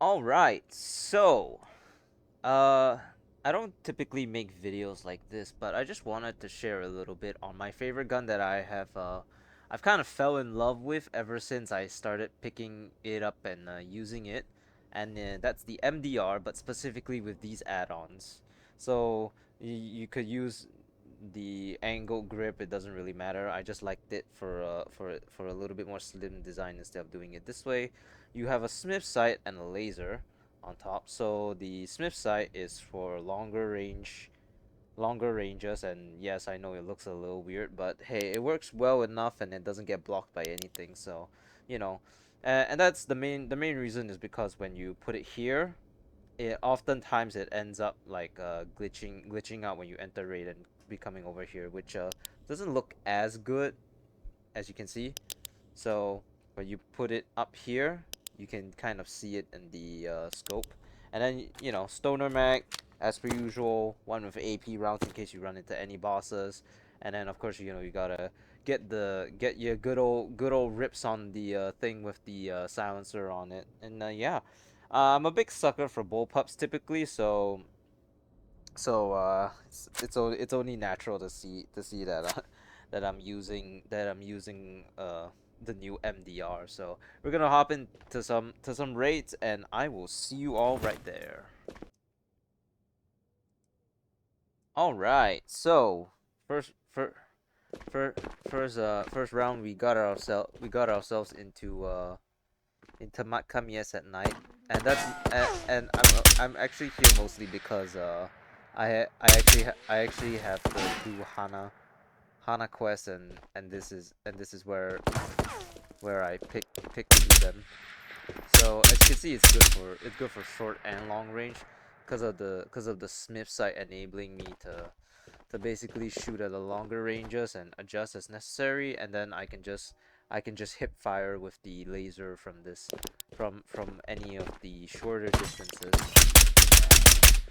All right, so uh, I don't typically make videos like this, but I just wanted to share a little bit on my favorite gun that I've kind of fell in love with ever since I started picking it up and using it, and that's the MDR, but specifically with these add-ons. So you could use the angle grip. It doesn't really matter. I just liked it for a little bit more slim design instead of doing it this way. You have a Smith sight and a laser on top. So the Smith sight is for longer ranges, and yes, I know it looks a little weird, but hey, it works well enough and it doesn't get blocked by anything. So, you know, and that's the main reason is because when you put it here, it oftentimes it ends up like glitching out when you enter raid and becoming over here, which doesn't look as good as you can see. So when you put it up here, you can kind of see it in the scope. And then, Stoner Mag, as per usual, one with AP rounds in case you run into any bosses. And then, of course, you gotta get your good old rips on the thing with the silencer on it. And yeah, I'm a big sucker for bullpups typically, so it's only natural to see that that I'm using the new MDR. So we're gonna hop into some raids, and I will see you all right there. All right. So first for, for first round we got ourselves into Kamias at night, and and I'm actually here mostly because I actually have to do Hana quest, and this is where I pick to do them. So as you can see, it's good for short and long range, because of the Smith sight enabling me to basically shoot at the longer ranges and adjust as necessary, and then I can just hip fire with the laser from any of the shorter distances,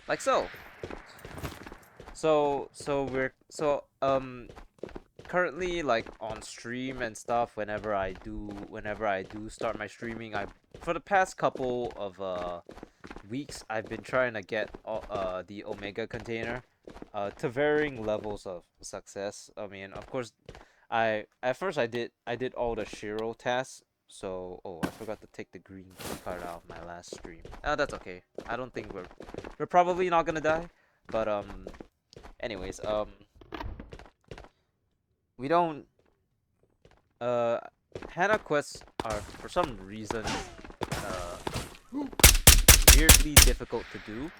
like so. So currently, like, on stream and stuff, whenever I do start my streaming, I for the past couple of weeks, I've been trying to get the Omega container to varying levels of success. I mean, of course, I at first I did all the Shiro tasks. So, oh, I forgot to take the green card out of my last stream. That's okay. I don't think we're probably not gonna die, but anyways, we don't uh Hana quests are, for some reason, uh weirdly difficult to do,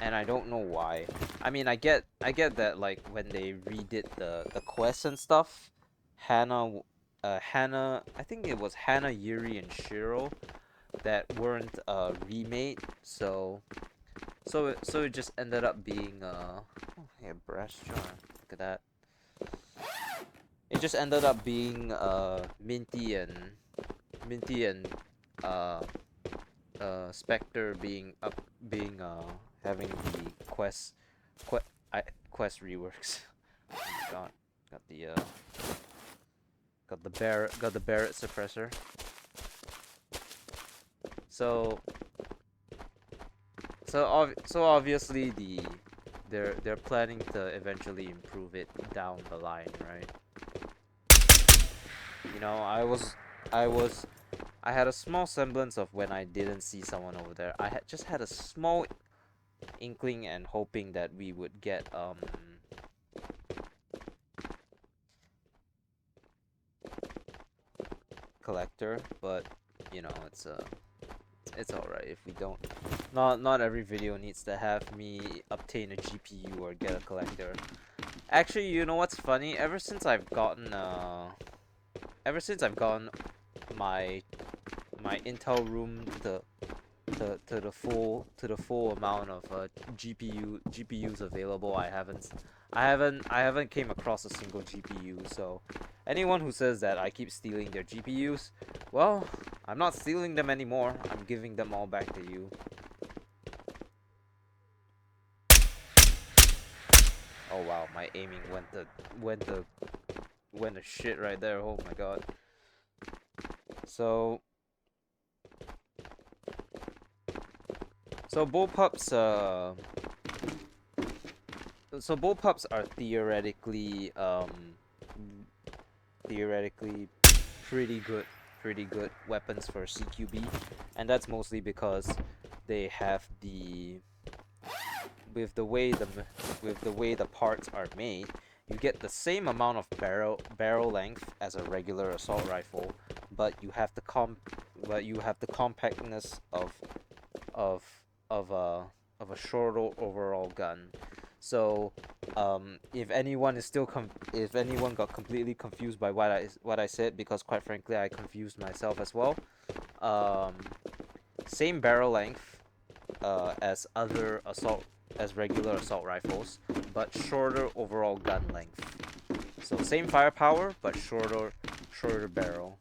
and I don't know why. I mean, I get that, like, when they redid the quests and stuff, Hannah, I think it was Hannah, Yuri, and Shiro that weren't remade. So it just ended up being oh, yeah, brass jar. Look at that. It just ended up being Minty and uh Spectre having the quest quest reworks. Oh my god. Got the Barrett suppressor. So so obviously they're planning to eventually improve it down the line, right? I was I had a small semblance of when I didn't see someone over there. I had a small inkling and hoping that we would get collector, but it's all right if we don't. Not every video needs to have me obtain a GPU or get a collector. Actually, you know what's funny? Ever since I've gotten my Intel room to the full amount of GPUs available, I haven't came across a single GPU. So anyone who says that I keep stealing their GPUs, well, I'm not stealing them anymore. I'm giving them all back to you. Oh wow, my aiming went to shit right there. Oh my god. So So bullpups, are theoretically pretty good weapons for CQB, and that's mostly because they have with the way the parts are made, you get the same amount of barrel length as a regular assault rifle, but you have the compactness of of a shorter overall gun. So, if anyone got completely confused by what I said, because quite frankly I confused myself as well. Um, Same barrel length as regular assault rifles, but shorter overall gun length. So same firepower, but shorter barrel,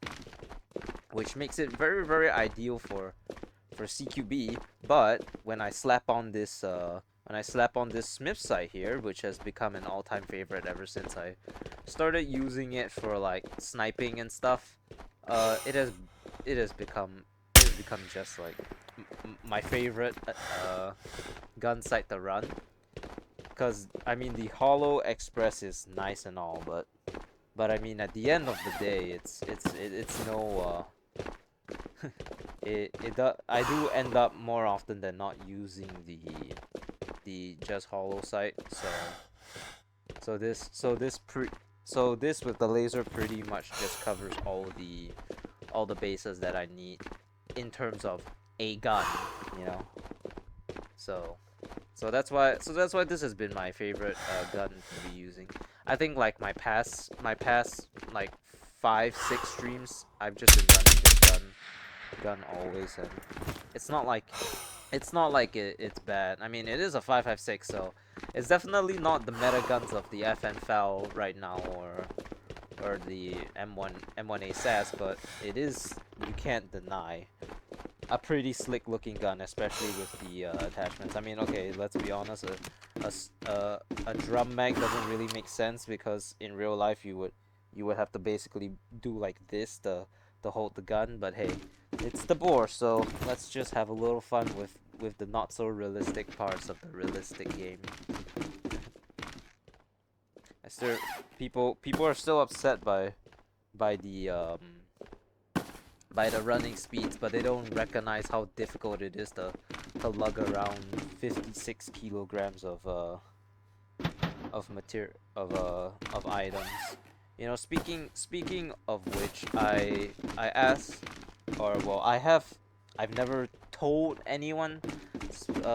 which makes it very ideal for CQB. But when I slap on this Smith sight here, which has become an all-time favorite ever since I started using it for like sniping and stuff, it has become just like my favorite gun sight to run. Cause I mean the Hollow Express is nice and all, but I mean at the end of the day, it's no I do end up more often than not using the just hollow sight. So this with the laser pretty much just covers all the bases that I need in terms of a gun, you know. So that's why this has been my favorite gun to be using. I think like my past like 5-6 streams, I've just been running this gun always, and it's not like it's bad. I mean, it is a 5.56, so it's definitely not the meta guns of the FN FAL right now, or the M1A SAS, but it is, you can't deny, a pretty slick looking gun, especially with the attachments. I mean, okay, let's be honest, a drum mag doesn't really make sense, because in real life you would have to basically do like this to hold the gun, but hey, it's Tabor, so let's just have a little fun with the not so realistic parts of the realistic game. People are still upset by the running speeds, but they don't recognize how difficult it is to lug around 56 kilograms of items. You know, speaking of which, I've never told anyone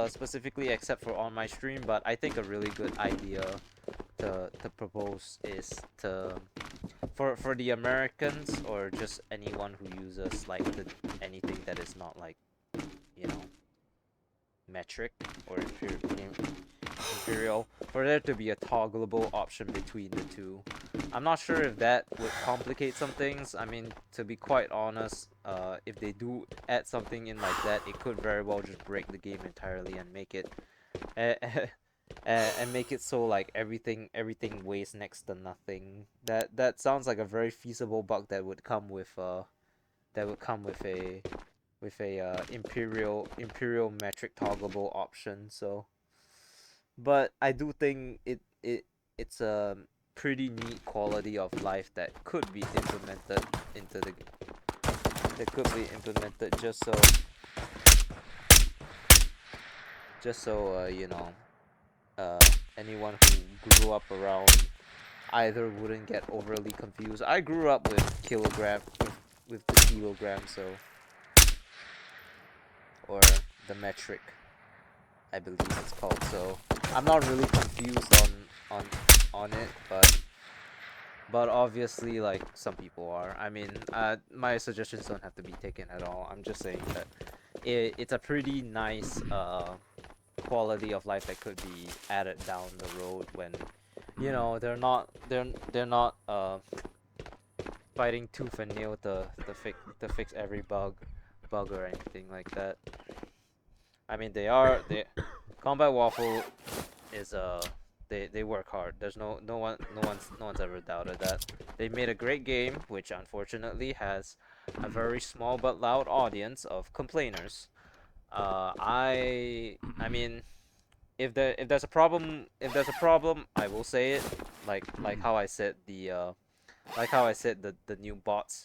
specifically except for on my stream, but I think a really good idea to propose is for the Americans, or just anyone who uses like anything that is not like, you know, metric or imperial, for there to be a toggleable option between the two. I'm not sure if that would complicate some things. I mean, to be quite honest, if they do add something in like that, it could very well just break the game entirely and make it so like everything weighs next to nothing. That sounds like a very feasible bug that would come with a imperial metric toggleable option. So, but I do think it's a pretty neat quality of life that could be implemented just so you know, anyone who grew up around either wouldn't get overly confused. I grew up with with the kilogram, so, or the metric, I believe it's called. So I'm not really confused on it, but obviously, like, some people are. I mean, my suggestions don't have to be taken at all. I'm just saying that it's a pretty nice quality of life that could be added down the road when, you know, they're not fighting tooth and nail to fix every bug or anything like that. I mean, Combat Waffle is they work hard. There's no one's ever doubted that. They made a great game, which unfortunately has a very small but loud audience of complainers. I mean, if there's a problem, I will say it. Like how I said the new bots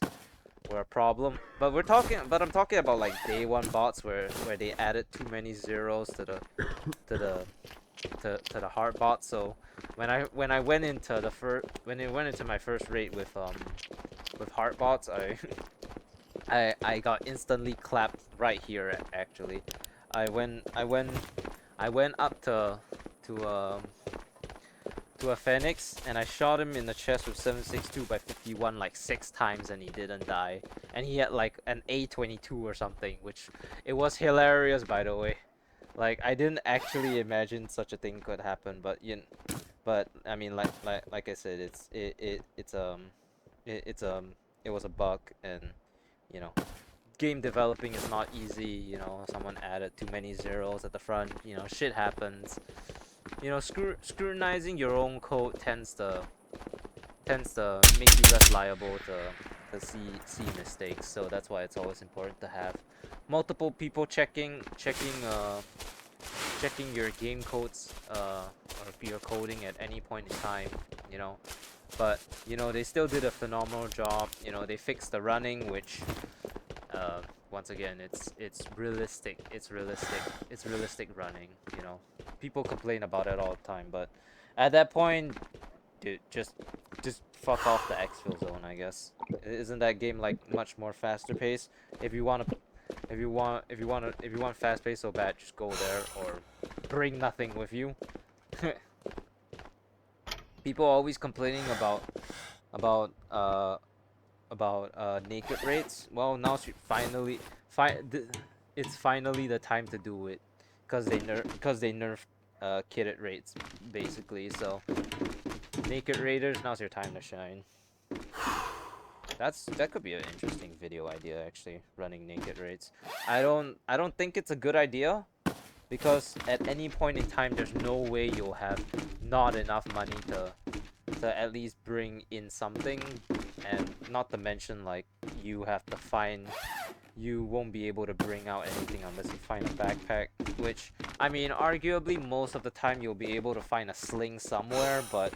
were a problem. But I'm talking about like day one bots where they added too many zeros to the to the hard bot. So when I went into my first raid with heart bots, I got instantly clapped right here actually. I went I went I went up to um to a Phoenix and I shot him in the chest with 762 by 51 like 6 times and he didn't die. And he had like an A22 or something, which it was hilarious by the way. Like I didn't actually imagine such a thing could happen, but I mean like I said, it was a bug, and you know game developing is not easy. Someone added too many zeros at the front. Shit happens. Scrutinizing your own code tends to make you less liable to see mistakes. So that's why it's always important to have multiple people checking your game codes or your coding at any point in time. You know, but they still did a phenomenal job. They fixed the running, which once again, it's realistic. It's realistic running. People complain about it all the time, but at that point, dude, just fuck off the exfil zone, I guess. Isn't that game like much more faster paced? If you want to, if you want fast pace so bad, just go there or bring nothing with you. People always complaining about uh naked raids. Well, now it's finally the time to do it, because they nerfed kitted raids basically. So naked raiders, now's your time to shine. That could be an interesting video idea actually, running naked raids. I don't think it's a good idea, because at any point in time there's no way you'll have not enough money to at least bring in something, and not to mention like you won't be able to bring out anything unless you find a backpack, which I mean arguably most of the time you'll be able to find a sling somewhere, but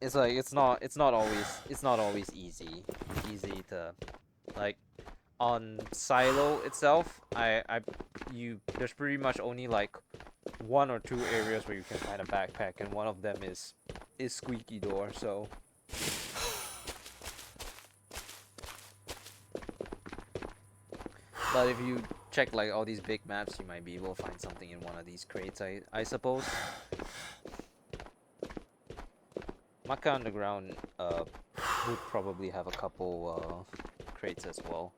it's not always easy to, like, on Silo itself. There's pretty much only like one or two areas where you can find a backpack, and one of them is Squeaky Door. So but if you check like all these big maps, you might be able to find something in one of these crates, I suppose. Maka Underground would probably have a couple crates as well.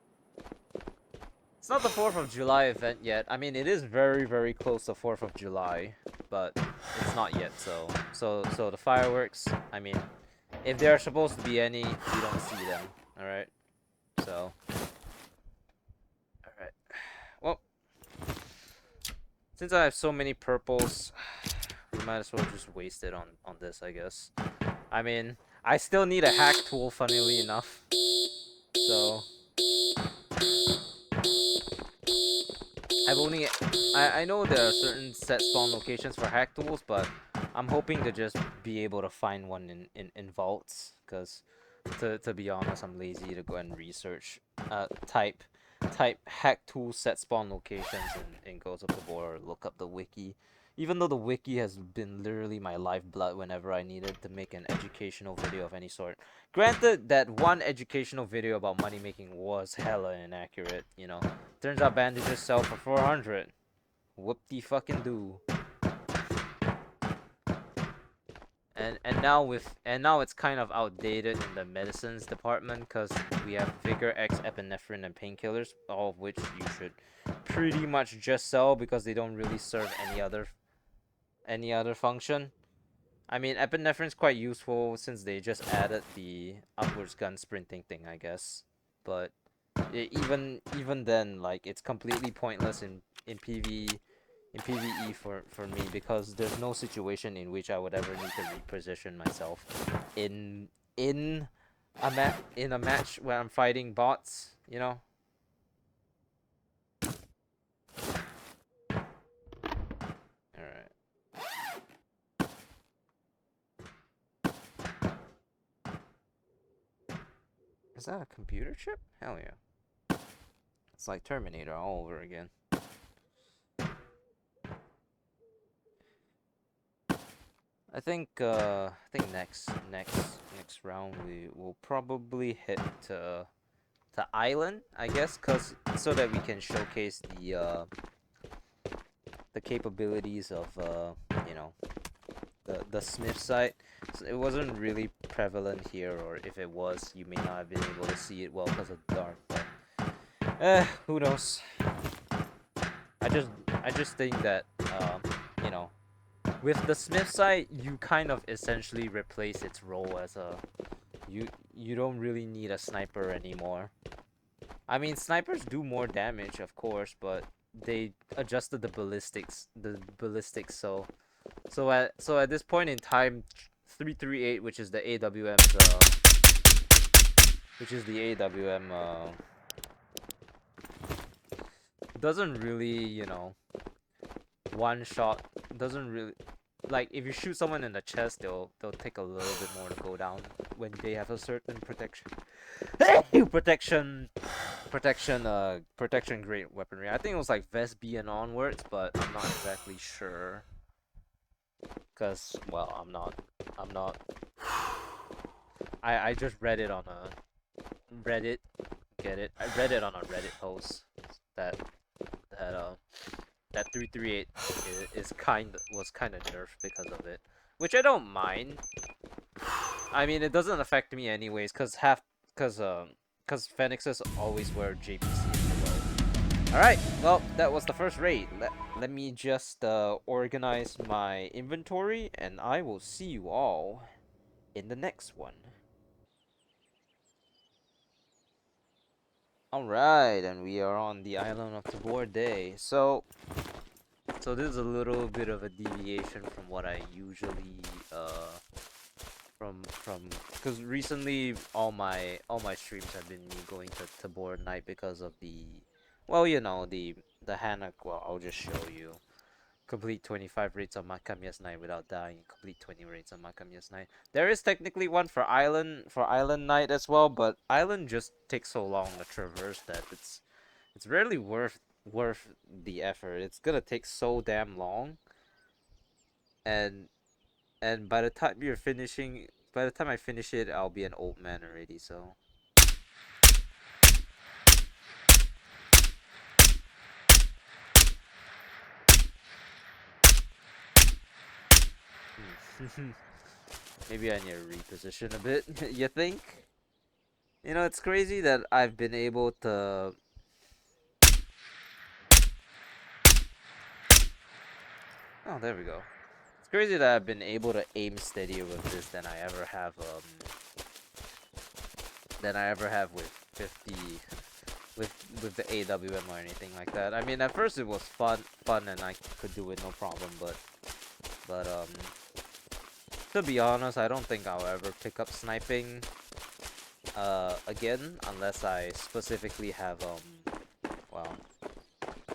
It's not the 4th of July event yet. I mean, it is very, very close to 4th of July, but it's not yet. So the fireworks, I mean, if there are supposed to be any, you don't see them. All right. So, all right. Well, since I have so many purples, we might as well just waste it on this, I guess. I mean, I still need a hack tool, funnily enough. So I know there are certain set spawn locations for hack tools, but I'm hoping to just be able to find one in vaults, because to be honest, I'm lazy to go and research type hack tool set spawn locations in Ghost of Tabor, or look up the wiki. Even though the wiki has been literally my lifeblood whenever I needed to make an educational video of any sort. Granted, that one educational video about money making was hella inaccurate, Turns out bandages sell for 400. Whoop-de-fucking-do. And now it's kind of outdated in the medicines department, because we have Vigor X, epinephrine, and painkillers, all of which you should pretty much just sell because they don't really serve any other function. I mean, epinephrine's quite useful since they just added the upwards gun sprinting thing, I guess. But even then, like, it's completely pointless in PvE for me, because there's no situation in which I would ever need to reposition myself in a match where I'm fighting bots, Is that a computer chip? Hell yeah. It's like Terminator all over again. I think next round we will probably hit to Island, I guess, cause so that we can showcase the capabilities of you know, the Smith site. So it wasn't really prevalent here, or if it was, you may not have been able to see it well because of the dark. But who knows? I just think that you know, with the Smith site, you kind of essentially replace its role as a you don't really need a sniper anymore. I mean, snipers do more damage, of course, but they adjusted the ballistics, so at this point in time, 338, which is the AWM's which is the AWM doesn't really, one shot doesn't really, like, if you shoot someone in the chest, they'll take a little bit more to go down when they have a certain protection protection protection grade weaponry. I think it was like Vest B and onwards, but I'm not exactly sure. Cause, well, I'm not I just read it on a Reddit. Get it? I read it on a Reddit post that that uh that 338 was kind of nerfed because of it, which I don't mind. I mean, it doesn't affect me anyways, cause Phoenixes always wear JPC as well. All right, well, that was the first raid. Let me just organize my inventory, and I will see you all in the next one. Alright, and we are on the island of Tabor Day. So this is a little bit of a deviation from what I usually from because recently all my streams have been me going to Tabor at night because of the, well, the Hanok. Well, I'll just show you. Complete 25 raids on Makamiya's night without dying. Complete 20 raids on Makamiya's night. There is technically one for island night as well, but island just takes so long to traverse that it's rarely worth the effort. It's gonna take so damn long, and by the time I finish it, I'll be an old man already. So maybe I need to reposition a bit. You think? It's crazy that I've been able to. Oh, there we go. It's crazy that I've been able to aim steadier with this than I ever have with 50 with the AWM or anything like that. I mean, at first it was fun and I could do it no problem, but to be honest, I don't think I'll ever pick up sniping again unless I specifically have well,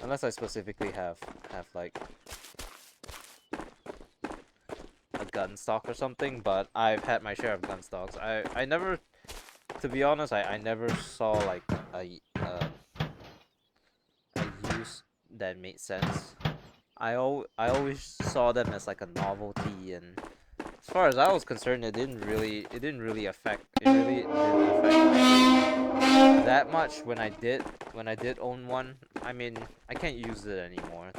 unless I specifically have like a gun stock or something. But I've had my share of gun stocks. I never, to be honest, I never saw like a use that made sense. I always saw them as like a novelty, and as far as I was concerned, it really didn't affect my that much when I did own one. I mean, I can't use it anymore.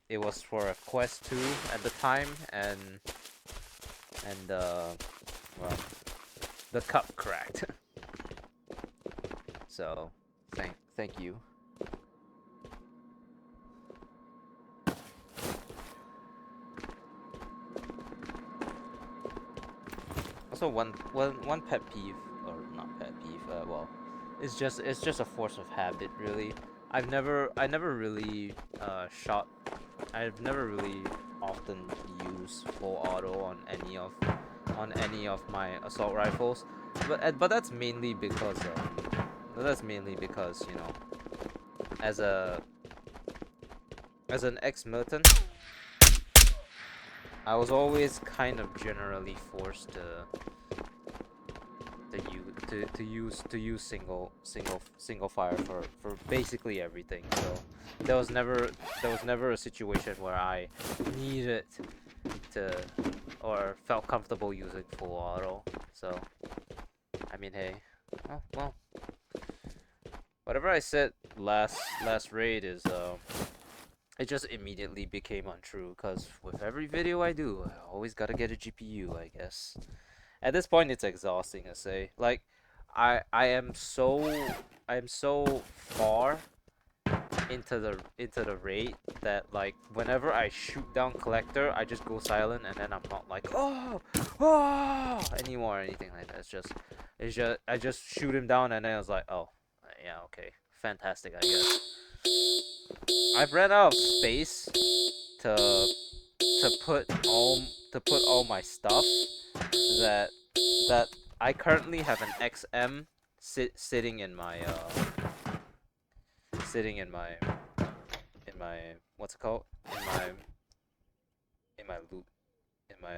It was for a quest 2 at the time, and well, the cup cracked. So thank you. Also, one pet peeve, or not pet peeve, well, it's just a force of habit, really. I never really shot. I've never really often used full auto on any of my assault rifles, but that's mainly because as a as an ex-militant, I was always kind of generally forced to to use single fire for basically everything. So there was never a situation where I needed to or felt comfortable using full auto. So I mean, hey, well, whatever I said last raid is it just immediately became untrue, because with every video I do, I always gotta get a GPU, I guess. At this point, it's exhausting to say. Like, I am so far into the raid that, like, whenever I shoot down collector, I just go silent, and then I'm not like anymore or anything like that. It's just I just shoot him down, and then I was like, oh yeah, okay, fantastic, I guess. I've ran out of space to put all my stuff that I currently have an XM sitting in my what's it called, in my loop in my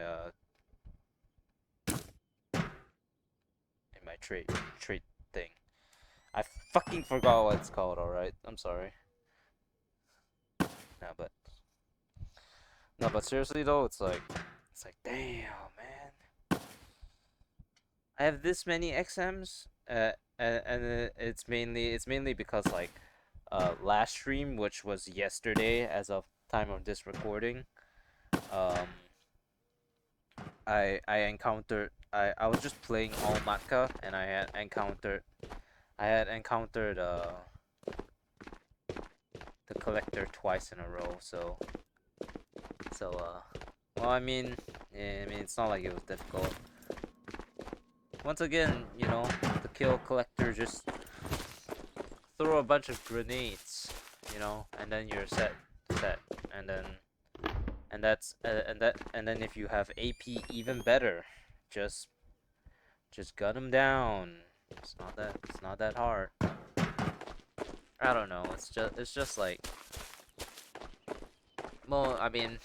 in my trait thing. I fucking forgot what it's called. All right, I'm sorry. No, but seriously though, it's like damn, man. I have this many XMs, and it's mainly because, like, last stream, which was yesterday as of time of this recording, um, I encountered I was just playing all Matka, and I had encountered the collector twice in a row. So well, I mean, yeah, I mean, it's not like it was difficult. Once again, you know, to kill collector, just throw a bunch of grenades, you know, and then you're set, and then and then if you have AP, even better. Just gun them down. It's not that hard. I don't know. It's just like, well, I mean,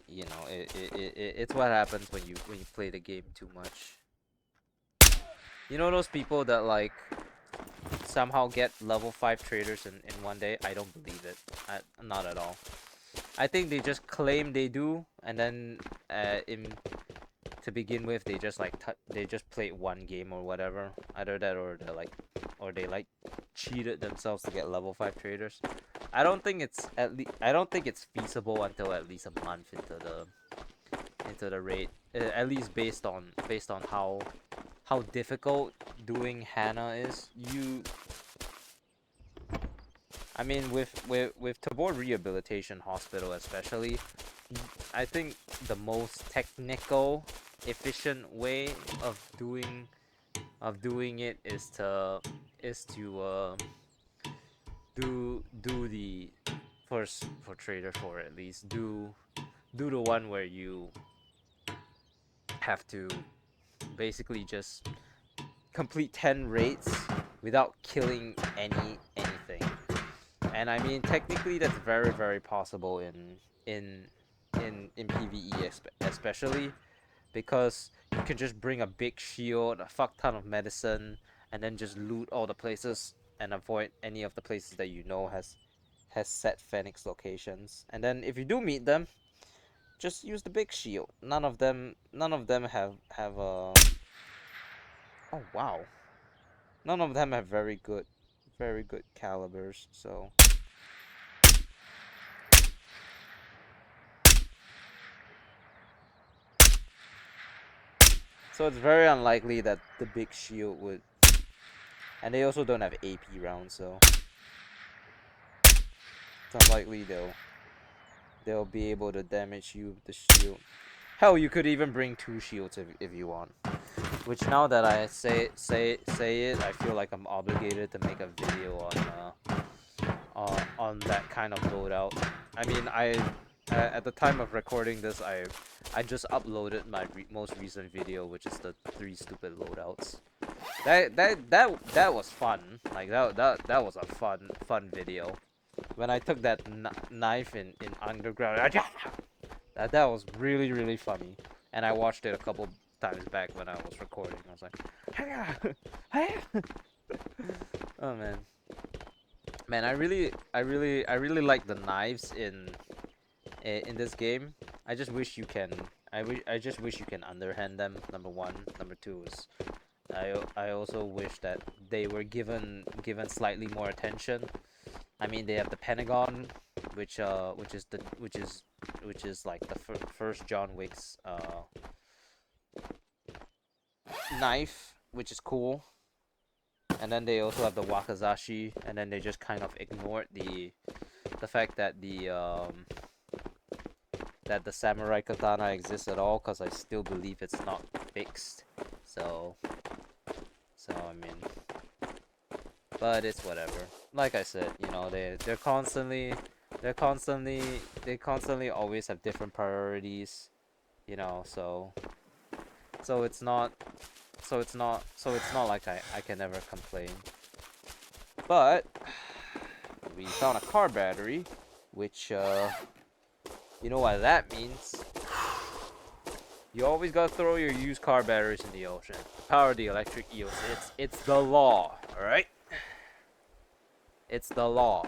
you know, it's what happens when you play the game too much. You know those people that, like, somehow get level 5 traders in one day? I don't believe it. Not at all. I think they just claim they do, and then to begin with, they just they just played one game or whatever. Either that, or they cheated themselves to get level 5 traders. I don't think it's feasible until at least a month into the raid. At least based on how difficult doing Hannah is. I mean, with Tabor Rehabilitation Hospital especially, I think the most technical, efficient way of doing it is to do the first, for Trader 4 at least, do the one where you have to basically just complete 10 raids without killing anything. And I mean, technically that's very, very possible in PvE, especially because you can just bring a big shield, a fuck ton of medicine, and then just loot all the places and avoid any of the places that you know has set Phoenix locations. And then if you do meet them, just use the big shield. None of them have oh wow. None of them have very good calibers, so it's very unlikely that the big shield would. And they also don't have AP rounds, so it's unlikely they'll be able to damage you with the shield. Hell, you could even bring 2 shields if you want. Which, now that I say it, I feel like I'm obligated to make a video on that kind of loadout. I mean, at the time of recording this, I just uploaded my most recent video, which is the 3 stupid loadouts. That was fun. Like, that was a fun video. When I took that knife in underground, that was really funny, and I watched it a couple times back when I was recording. I was like, "Hiya! Hiya!" Oh man. Man, I really like the knives in this game. I just wish you can. I just wish you can underhand them. Number one. Number two is I also wish that they were given slightly more attention. I mean, they have the Pentagon, which is like the first John Wick's knife, which is cool. And then they also have the Wakizashi, and then they just kind of ignored the fact that the samurai katana exists at all, because I still believe it's not fixed. So I mean, but it's whatever. Like I said, you know, they constantly always have different priorities, you know. So it's not like I can never complain. But we found a car battery, which you know what that means. You always gotta throw your used car batteries in the ocean to power the electric eels. It's the law, alright? It's the law.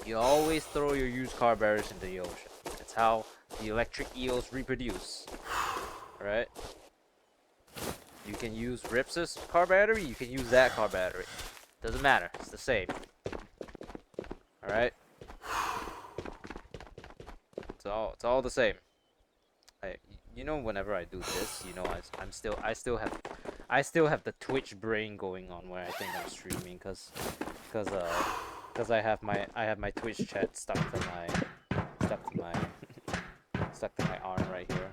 You always throw your used car batteries into the ocean. It's how the electric eels reproduce. Alright? You can use Ripsa's car battery, you can use that car battery. Doesn't matter, it's the same. Alright? It's all the same. You know, whenever I do this, you know, I still have the Twitch brain going on where I think I'm streaming, cause I have my Twitch chat stuck to my arm right here.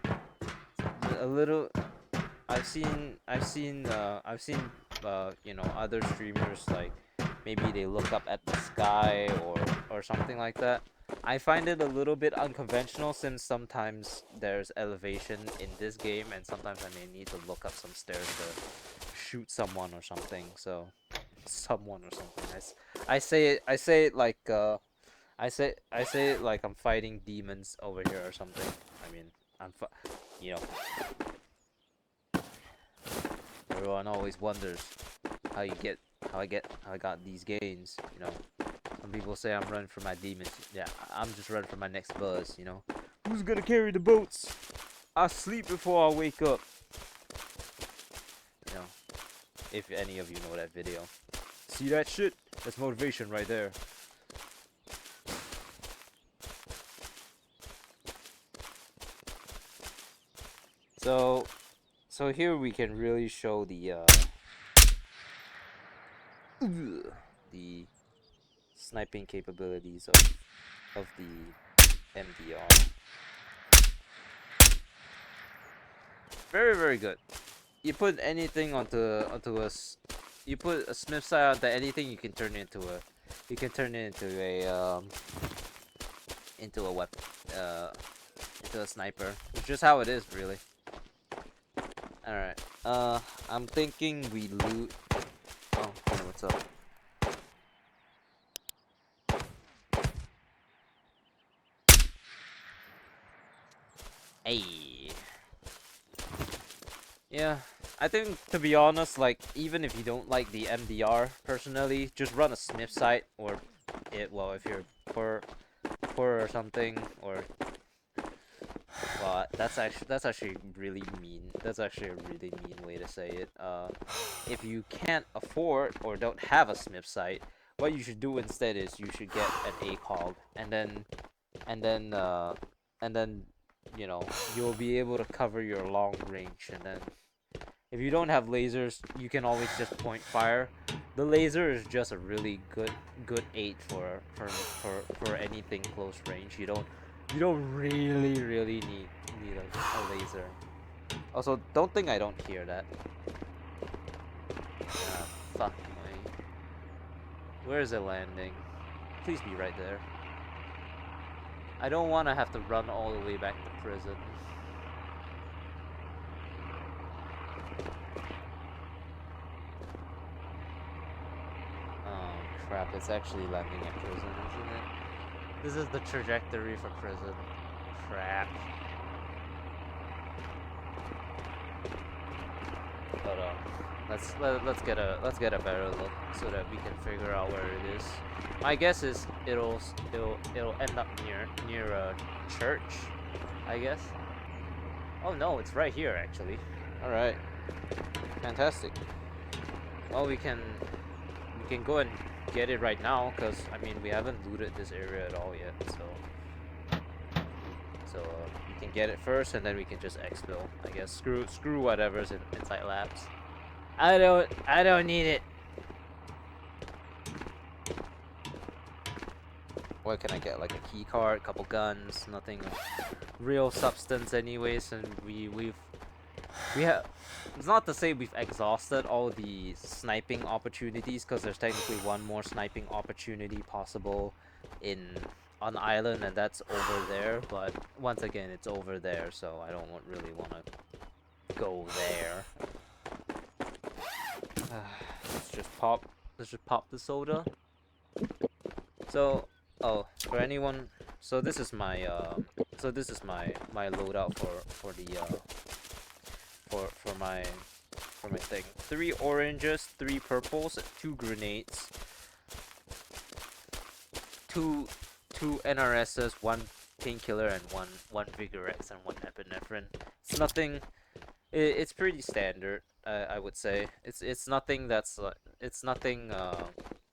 A little. I've seen you know, other streamers, like maybe they look up at the sky or something like that. I find it a little bit unconventional, since sometimes there's elevation in this game, and sometimes I may need to look up some stairs to shoot someone or something. So, someone or something. I say it like I say it like I'm fighting demons over here or something. I mean, you know. Everyone always wonders how I got these gains, you know. Some people say I'm running for my demons. Yeah, I'm just running for my next buzz, you know. Who's gonna carry the boats? I sleep before I wake up. You know, if any of you know that video. See that shit? That's motivation right there. So here we can really show the sniping capabilities of the MDR. Very, very good. You put anything onto us. You put a Smith sight onto anything, you can turn it into a weapon, into a sniper. It's just how it is, really. All right. I'm thinking we loot. Oh, hey, what's up? Hey. Yeah, I think, to be honest, like, even if you don't like the MDR personally, just run a Smith sight, or if you're poor or something, or well, that's actually really mean. That's actually a really mean way to say it. If you can't afford or don't have a Smith sight, what you should do instead is you should get an ACOG, and then you know, you'll be able to cover your long range. And then if you don't have lasers, you can always just point fire. The laser is just a really good aid for anything close range. You don't really need a laser. Also, don't think I don't hear that. Ah, fuck me. Where is it landing? Please be right there. I don't want to have to run all the way back to prison. Oh crap, it's actually landing at prison, isn't it? This is the trajectory for prison. Crap. But let's get a better look so that we can figure out where it is. My guess is it'll end up near a church, I guess. Oh no, it's right here actually. All right, fantastic. Well, we can go and get it right now, because I mean we haven't looted this area at all yet, so we can get it first and then we can just exfil, I guess. Screw whatever's inside labs. I don't need it. What can I get? Like a key card, couple guns, nothing of real substance anyways, and we have. It's not to say we've exhausted all the sniping opportunities, because there's technically one more sniping opportunity possible on the island, and that's over there. But once again, it's over there, so I don't really want to go there. Let's just pop the soda. So, oh, for anyone, so this is my my loadout for my thing. 3 oranges, 3 purples, 2 grenades, 2 NRSs, 1 painkiller, and one Vigorex, and 1 epinephrine. It's nothing. It's pretty standard. I would say it's nothing that's it's nothing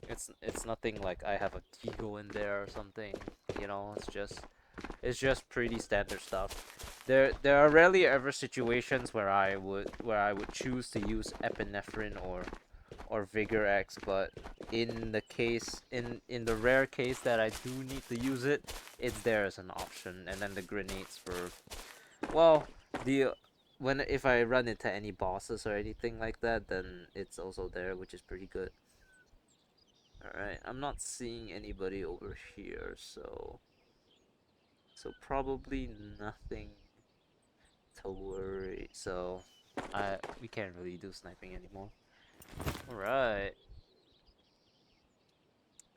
it's nothing like I have a Tigo in there or something, you know. It's just pretty standard stuff. There are rarely ever situations where I would choose to use epinephrine or Vigorex, but in the rare case that I do need to use it, it's there as an option. And then the grenades for, well, if I run into any bosses or anything like that, then it's also there, which is pretty good. Alright, I'm not seeing anybody over here, so probably nothing to worry. So we can't really do sniping anymore. Alright.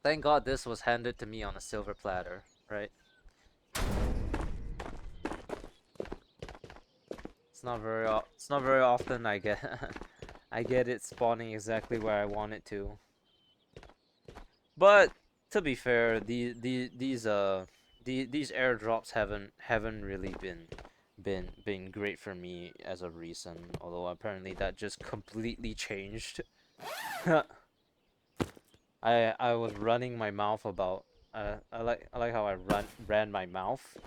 Thank God this was handed to me on a silver platter, right? It's not very often I get I get it spawning exactly where I want it to. But to be fair, these airdrops haven't really been great for me as of recent, although apparently that just completely changed. I was running my mouth about I like how I ran my mouth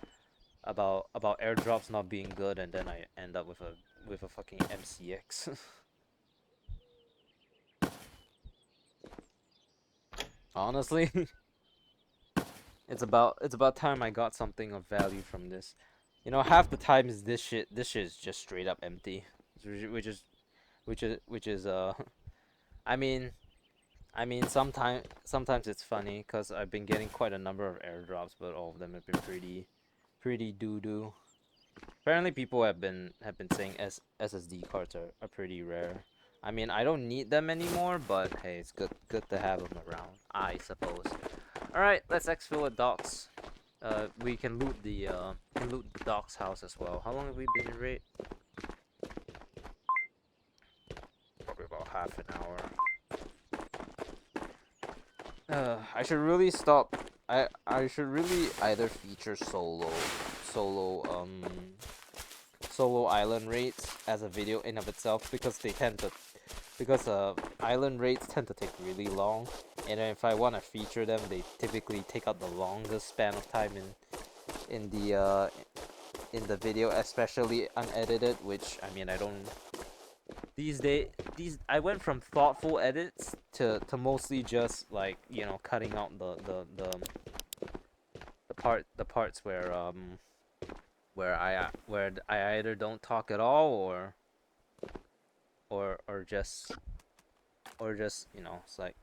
about airdrops not being good, and then I end up with a fucking MCX. Honestly, it's about time I got something of value from this. You know, half the time is this shit is just straight up empty, which is I mean sometimes it's funny because I've been getting quite a number of airdrops, but all of them have been pretty doo-doo. Apparently people have been saying SSD cards are pretty rare. I mean, I don't need them anymore, but hey, it's good to have them around, I suppose. Alright, let's exfil at docks. We can loot the docks house as well. How long have we been in raid? Probably about half an hour. I should really stop. I should really either feature solo island raids as a video in of itself, because island raids tend to take really long, and if I want to feature them, they typically take up the longest span of time in the video, especially unedited, which I mean I don't. I went from thoughtful edits to mostly just, like, you know, cutting out the parts where I either don't talk at all or just you know, it's like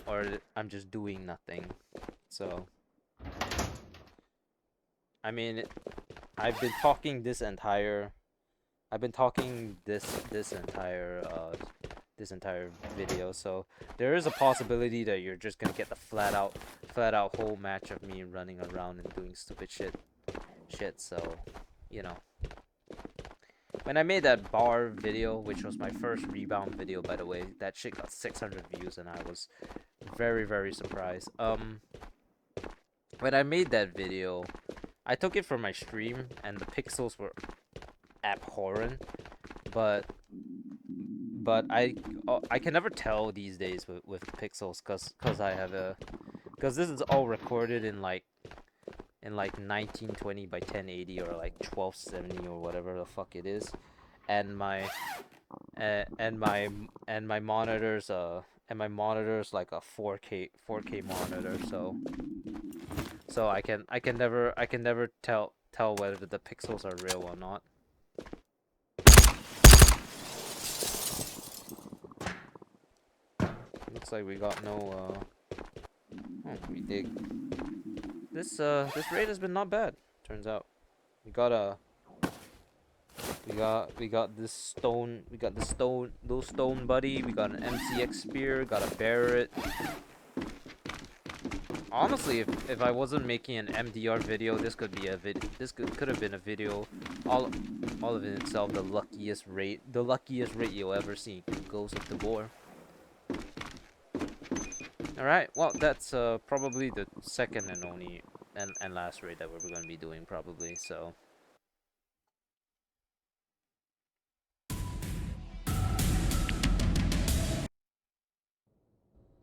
or I'm just doing nothing. So I mean, I've been talking this entire video, so there is a possibility that you're just gonna get the flat out whole match of me running around and doing stupid shit. shit. So, you know, when I made that bar video, which was my first rebound video, by the way, that shit got 600 views, and I was very, very surprised. When I made that video, I took it from my stream, and the pixels were abhorrent, but I can never tell these days with pixels, cause I have a cause this is all recorded in like 1920 by 1080 or like 1270 or whatever the fuck it is, and my and my and my monitor's like a 4K monitor, so I can never tell whether the pixels are real or not. Looks like we got no oh, we dig. This raid has been not bad, turns out. We got a we got this stone, those stone buddy, we got an MCX spear, got a Barrett. Honestly, if I wasn't making an MDR video, this could be a could have been a video all of it itself, the luckiest raid you'll ever see. Ghost of Tabor. Alright, well that's probably the second and only and last raid that we're gonna be doing probably, so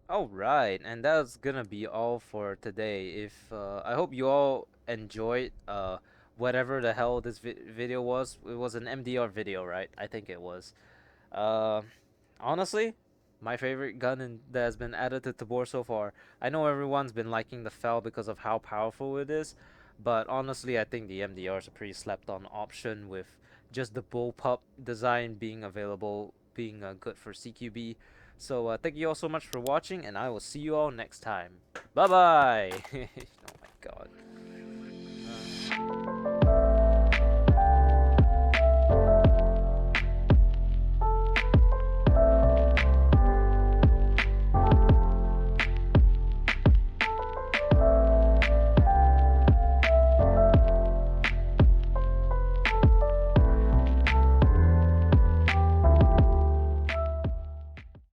alright, and that's gonna be all for today. If I hope you all enjoyed whatever the hell this video was. It was an MDR video, right? I think it was. Uh, Honestly, my favorite gun that has been added to Tabor so far. I know everyone's been liking the Fel because of how powerful it is, but honestly, I think the MDR is a pretty slept-on option with just the bullpup design being available, being good for CQB. So thank you all so much for watching, and I will see you all next time. Bye bye. Oh my god.